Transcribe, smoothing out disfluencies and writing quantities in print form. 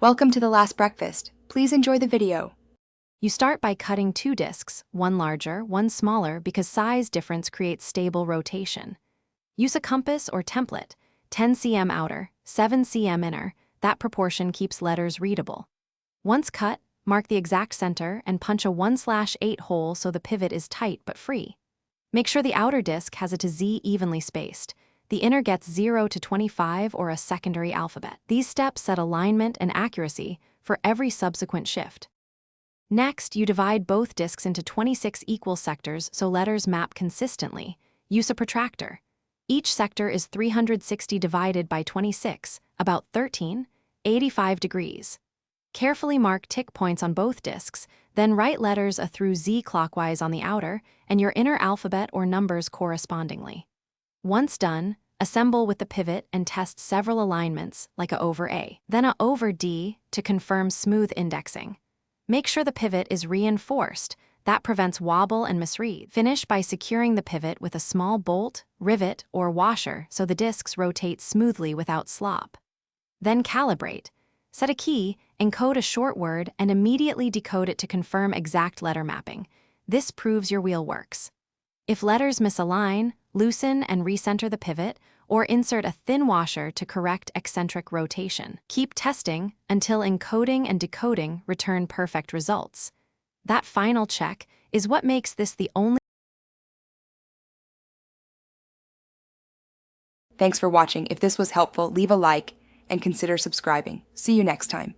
Welcome to the last breakfast. Please enjoy the video. You start by cutting 2 discs, one larger, one smaller, because size difference creates stable rotation. Use a compass or template, 10 cm outer, 7 cm inner. That proportion keeps letters readable. Once cut, mark the exact center and punch a 1/8 hole so the pivot is tight but free. Make sure the outer disc has a to Z evenly spaced. The inner gets 0 to 25 or a secondary alphabet. These steps set alignment and accuracy for every subsequent shift. Next, you divide both discs into 26 equal sectors so letters map consistently. Use a protractor. Each sector is 360 divided by 26, about 85 degrees. Carefully mark tick points on both discs, then write letters a through Z clockwise on the outer and your inner alphabet or numbers correspondingly. Once done, assemble with the pivot and test several alignments, like a over A, then a over D to confirm smooth indexing. Make sure the pivot is reinforced. That prevents wobble and misread. Finish by securing the pivot with a small bolt, rivet, or washer so the discs rotate smoothly without slop. Then calibrate. Set a key, encode a short word, and immediately decode it to confirm exact letter mapping. This proves your wheel works. If letters misalign, loosen and recenter the pivot, or insert a thin washer to correct eccentric rotation. Keep testing until encoding and decoding return perfect results. That final check is what makes this the only. Thanks for watching. If this was helpful, leave a like and consider subscribing. See you next time.